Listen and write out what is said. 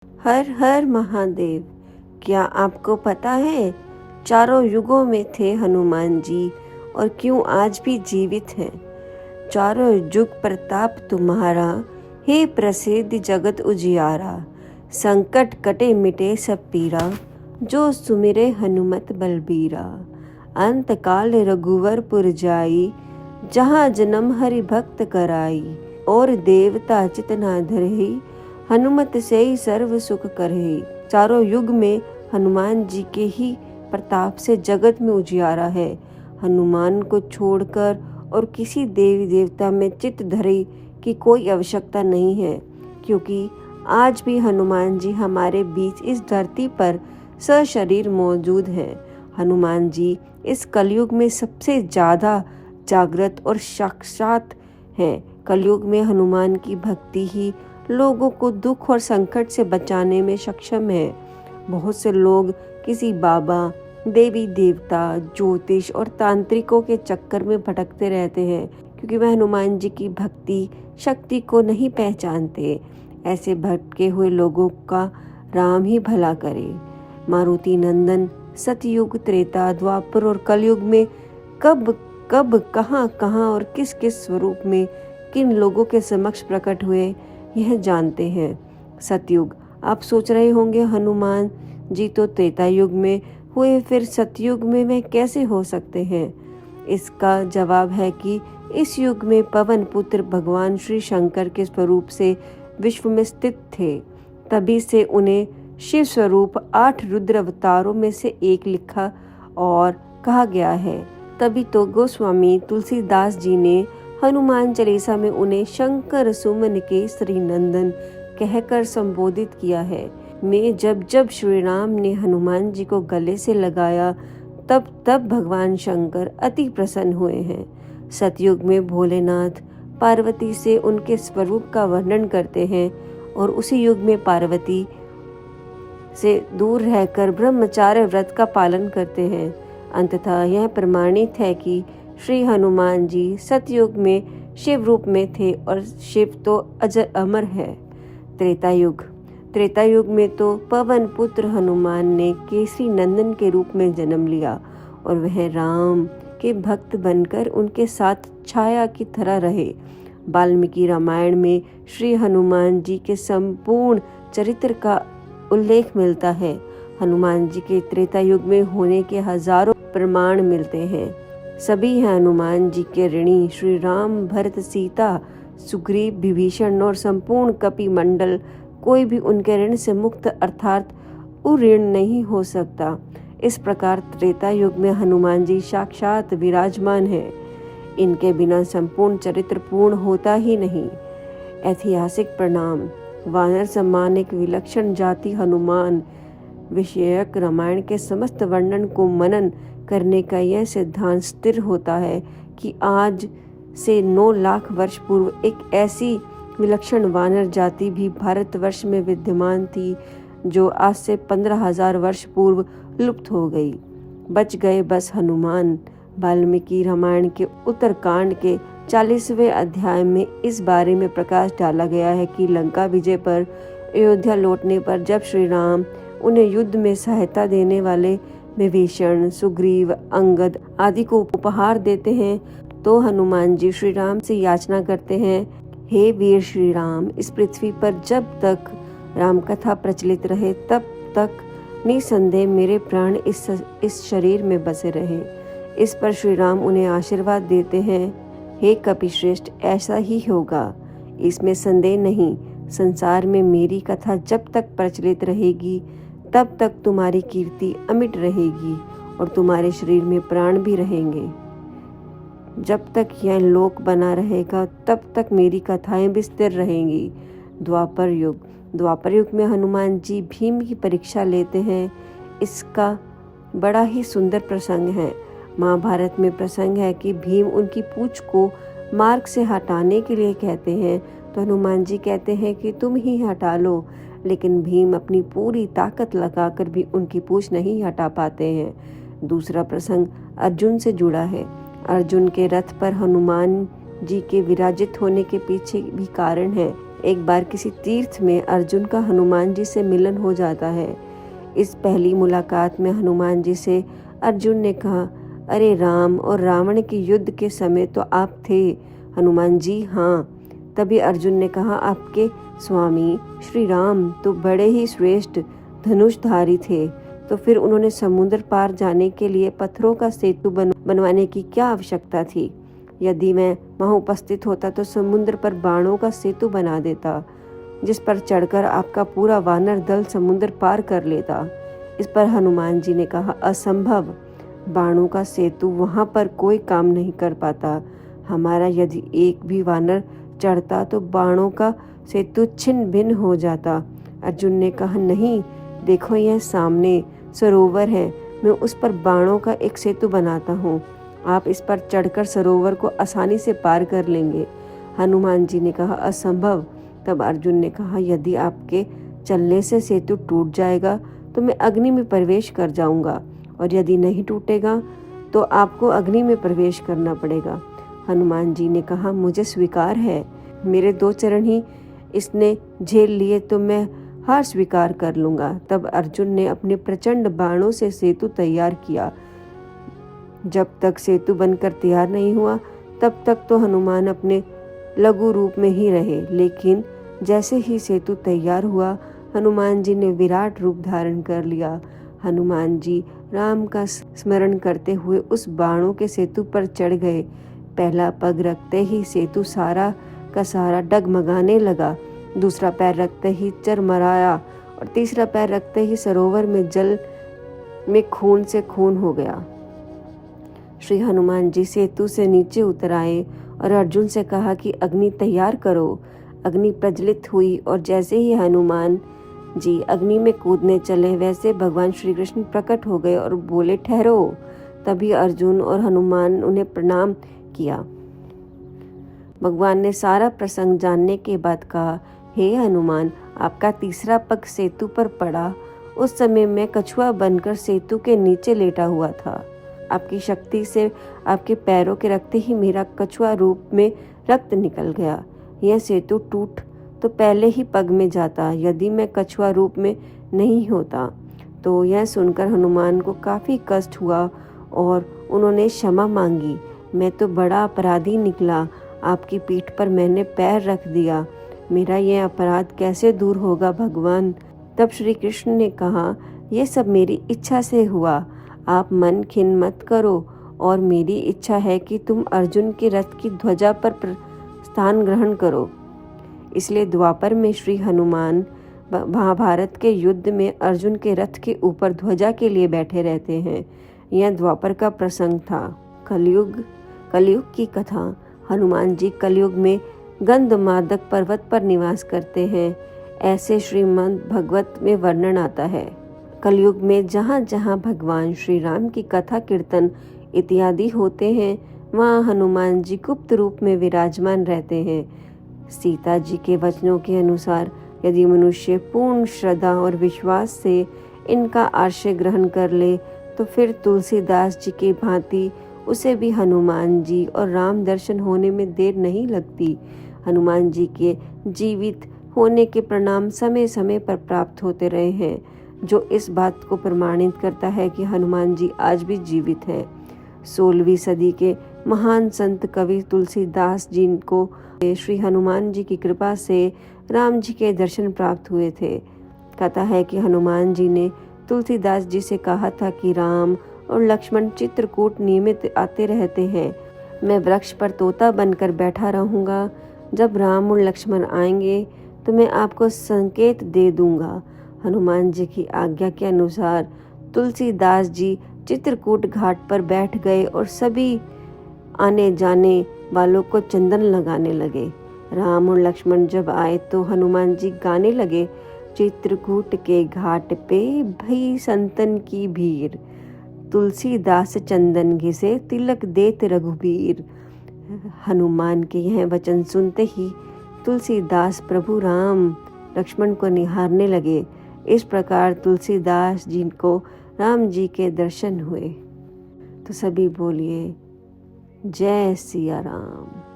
हर हर महादेव। क्या आपको पता है चारों युगों में थे हनुमान जी और क्यों आज भी जीवित हैं? चारों युग प्रताप तुम्हारा, हे प्रसिद्ध जगत उजियारा। संकट कटे मिटे सब पीरा, जो सुमिरे हनुमत बलबीरा। अंत काल रघुवर पुर जाई, जहाँ जन्म हरि भक्त कराई। और देवता चित न धरहि, हनुमत से ही सर्व सुख करहि। चारों युग में हनुमान जी के ही प्रताप से जगत में उजियारा है। हनुमान को छोड़कर और किसी देवी देवता में चित्त धरे की कोई आवश्यकता नहीं है, क्योंकि आज भी हनुमान जी हमारे बीच इस धरती पर सशरीर मौजूद हैं। हनुमान जी इस कलयुग में सबसे ज़्यादा जागृत और साक्षात हैं। कलयुग में हनुमान की भक्ति ही लोगों को दुख और संकट से बचाने में सक्षम है। बहुत से लोग किसी बाबा, देवी देवता, ज्योतिष और तांत्रिकों के चक्कर में भटकते रहते हैं, क्योंकि वह हनुमान जी की भक्ति शक्ति को नहीं पहचानते। ऐसे भटके हुए लोगों का राम ही भला करे। मारुति नंदन सतयुग, त्रेता, द्वापर और कलयुग में कब कब कहाँ और किस किस स्वरूप में किन लोगों के समक्ष प्रकट हुए, यह जानते हैं। सतयुग, आप सोच रहे होंगे हनुमान जी तो त्रेता युग में हुए, फिर सतयुग में वे कैसे हो सकते हैं? इसका जवाब है कि इस युग में पवन पुत्र भगवान श्री शंकर के स्वरूप से विश्व में स्थित थे। तभी से उन्हें शिव स्वरूप 8 रुद्र अवतारों में से एक लिखा और कहा गया है। तभी तो गोस्वामी तुलसीदास जी ने हनुमान चालीसा में उन्हें शंकर सुमन के श्री नंदन कहकर संबोधित किया है। मैं जब श्री राम ने हनुमान जी को गले से लगाया, तब भगवान शंकर अति प्रसन्न हुए हैं। सतयुग में भोलेनाथ पार्वती से उनके स्वरूप का वर्णन करते हैं और उसी युग में पार्वती से दूर रहकर ब्रह्मचार्य व्रत का पालन करते हैं। अंततः यह प्रमाणित है कि श्री हनुमान जी सतयुग में शिव रूप में थे और शिव तो अजर अमर है। त्रेता युग में तो पवन पुत्र हनुमान ने केसरी नंदन के रूप में जन्म लिया और वह राम के भक्त बनकर उनके साथ छाया की तरह रहे। वाल्मीकि रामायण में श्री हनुमान जी के संपूर्ण चरित्र का उल्लेख मिलता है। हनुमान जी के त्रेता युग में होने के हजारों प्रमाण मिलते हैं। सभी हैं हनुमान जी के ऋणी। श्री राम, भरत, सीता, सुग्रीव, विभीषण और संपूर्ण कपि मंडल, कोई भी उनके ऋण से मुक्त अर्थात उऋण नहीं हो सकता। इस प्रकार त्रेता युग में हनुमान जी साक्षात विराजमान है। इनके बिना संपूर्ण चरित्र पूर्ण होता ही नहीं। ऐतिहासिक प्रणाम। वानर सम्मान एक विलक्षण जाति हनुमान विषयक रामायण के समस्त वर्णन को मनन करने का यह सिद्धांत स्थिर होता है कि आज से 9 लाख वर्ष पूर्व एक ऐसी विलक्षण वानर जाति भी भारतवर्ष में विद्यमान थी, जो आज से 15,000 वर्ष पूर्व लुप्त हो गई। बच गए बस हनुमान। वाल्मीकि रामायण के उत्तरकांड के 40वें अध्याय में इस बारे में प्रकाश डाला गया है कि लंका विजय पर अयोध्या लौटने पर जब श्री राम उन्हें युद्ध में सहायता देने वाले विभीषण, सुग्रीव, अंगद आदि को उपहार देते हैं, तो हनुमान जी श्री राम से याचना करते हैं, हे वीर श्री राम, इस पृथ्वी पर जब तक राम कथा प्रचलित रहे तब तक निसंदेह मेरे प्राण इस शरीर में बसे रहे। इस पर श्री राम उन्हें आशीर्वाद देते हैं, हे कपिश्रेष्ठ, ऐसा ही होगा, इसमें संदेह नहीं। संसार में मेरी कथा जब तक प्रचलित रहेगी तब तक तुम्हारी कीर्ति अमिट रहेगी और तुम्हारे शरीर में प्राण भी रहेंगे। जब तक यह लोक बना रहेगा तब तक मेरी कथाएं भी स्थिर रहेंगी। द्वापर युग में हनुमान जी भीम की परीक्षा लेते हैं। इसका बड़ा ही सुंदर प्रसंग है। महाभारत में प्रसंग है कि भीम उनकी पूंछ को मार्ग से हटाने के लिए कहते हैं, तो हनुमान जी कहते हैं कि तुम ही हटा लो, लेकिन भीम अपनी पूरी ताकत लगाकर भी उनकी पूंछ नहीं हटा पाते हैं। दूसरा प्रसंग अर्जुन से जुड़ा है। अर्जुन के रथ पर हनुमान जी के विराजित होने के पीछे भी कारण है। एक बार किसी तीर्थ में अर्जुन का हनुमान जी से मिलन हो जाता है। इस पहली मुलाकात में हनुमान जी से अर्जुन ने कहा, अरे राम और रावण के युद्ध के समय तो आप थे। हनुमान जी, हाँ। तभी अर्जुन ने कहा, आपके स्वामी श्री राम तो बड़े ही श्रेष्ठ धनुषधारी थे, तो फिर उन्होंने समुद्र पार जाने के लिए पत्थरों का सेतु बनवाने की क्या आवश्यकता थी? यदि मैं वहां उपस्थित होता तो समुद्र पर बाणों का सेतु बना देता, जिस पर चढ़कर आपका पूरा वानर दल समुद्र पार कर लेता। इस पर हनुमान जी ने कहा, असंभव, बाणों का सेतु वहां पर कोई काम नहीं कर पाता। हमारा यदि एक भी वानर चढ़ता तो बाणों का सेतु छिन्न भिन्न हो जाता। अर्जुन ने कहा, नहीं, देखो यह सामने सरोवर है, मैं उस पर बाणों का एक सेतु बनाता हूँ। आप इस पर चढ़कर सरोवर को आसानी से पार कर लेंगे। हनुमान जी ने कहा, असंभव। तब अर्जुन ने कहा, यदि आपके चलने से सेतु टूट जाएगा तो मैं अग्नि में प्रवेश कर जाऊंगा, और यदि नहीं टूटेगा तो आपको अग्नि में प्रवेश करना पड़ेगा। हनुमान जी ने कहा, मुझे स्वीकार है, मेरे 2 चरण ही इसने झेल लिए तो मैं हार स्वीकार कर लूंगा। तब अर्जुन ने अपने प्रचंड बाणों से सेतु तैयार किया। जब तक सेतु बनकर तैयार नहीं हुआ तब तक तो हनुमान अपने लघु रूप में ही रहे, लेकिन जैसे ही सेतु तैयार हुआ हनुमान जी ने विराट रूप धारण कर लिया। हनुमान जी राम का स्मरण करते हुए उस बाणों के सेतु पर चढ़ गए। पहला पग रखते ही सेतु सारा का सारा डगमगाने लगा, दूसरा पैर रखते ही चरमराया और तीसरा पैर रखते ही सरोवर में जल में खून से खून हो गया। श्री हनुमान जी सेतु से नीचे उतर आए और अर्जुन से कहा कि अग्नि तैयार करो। अग्नि प्रज्वलित हुई और जैसे ही हनुमान जी अग्नि में कूदने चले वैसे भगवान श्री कृष्ण प्रकट हो गए और बोले, ठहरो। तभी अर्जुन और हनुमान उन्हें प्रणाम किया। भगवान ने सारा प्रसंग जानने के बाद कहा, हे हनुमान, आपका तीसरा पग सेतु पर पड़ा। उस समय मैं कछुआ बनकर सेतु के नीचे लेटा हुआ था। आपकी शक्ति से आपके पैरों के रखते ही मेरा कछुआ रूप में रक्त निकल गया। यह सेतु टूट तो पहले ही पग में जाता, यदि मैं कछुआ रूप में नहीं होता। तो यह सुनकर हनुमान को काफ़ी कष्ट हुआ और उन्होंने क्षमा मांगी। मैं तो बड़ा अपराधी निकला, आपकी पीठ पर मैंने पैर रख दिया, मेरा यह अपराध कैसे दूर होगा भगवान। तब श्री कृष्ण ने कहा, यह सब मेरी इच्छा से हुआ, आप मन खिन्न मत करो, और मेरी इच्छा है कि तुम अर्जुन के रथ की ध्वजा पर स्थान ग्रहण करो। इसलिए द्वापर में श्री हनुमान महाभारत के युद्ध में अर्जुन के रथ के ऊपर ध्वजा के लिए बैठे रहते हैं। यह द्वापर का प्रसंग था। कलयुग की कथा। हनुमान जी कलयुग में गंधमादक पर्वत पर निवास करते हैं, ऐसे श्रीमद् भगवत में वर्णन आता है। कलयुग में जहाँ जहाँ भगवान श्री राम की कथा कीर्तन इत्यादि होते हैं वहाँ हनुमान जी गुप्त रूप में विराजमान रहते हैं। सीता जी के वचनों के अनुसार यदि मनुष्य पूर्ण श्रद्धा और विश्वास से इनका आश्रय ग्रहण कर ले तो फिर तुलसीदास जी के भांति उसे भी हनुमान जी और राम दर्शन होने में देर नहीं लगती। हनुमान जी के जीवित होने के प्रमाण समय समय पर प्राप्त होते रहे हैं, जो इस बात को प्रमाणित करता है कि हनुमान जी आज भी जीवित हैं। 16वीं सदी के महान संत कवि तुलसीदास जी को श्री हनुमान जी की कृपा से राम जी के दर्शन प्राप्त हुए थे। कहता है कि हनुमान जी ने तुलसीदास जी से कहा था कि राम और लक्ष्मण चित्रकूट नियमित आते रहते हैं, मैं वृक्ष पर तोता बनकर बैठा रहूंगा, जब राम और लक्ष्मण आएंगे तो मैं आपको संकेत दे दूंगा। हनुमान जी की आज्ञा के अनुसार तुलसीदास जी चित्रकूट घाट पर बैठ गए और सभी आने जाने वालों को चंदन लगाने लगे। राम और लक्ष्मण जब आए तो हनुमान जी गाने लगे, चित्रकूट के घाट पे भई संतन की भीड़, तुलसीदास चंदन घिसे तिलक देत रघुबीर। हनुमान के यह वचन सुनते ही तुलसीदास प्रभु राम लक्ष्मण को निहारने लगे। इस प्रकार तुलसीदास जी को राम जी के दर्शन हुए। तो सभी बोलिए, जय सिया राम।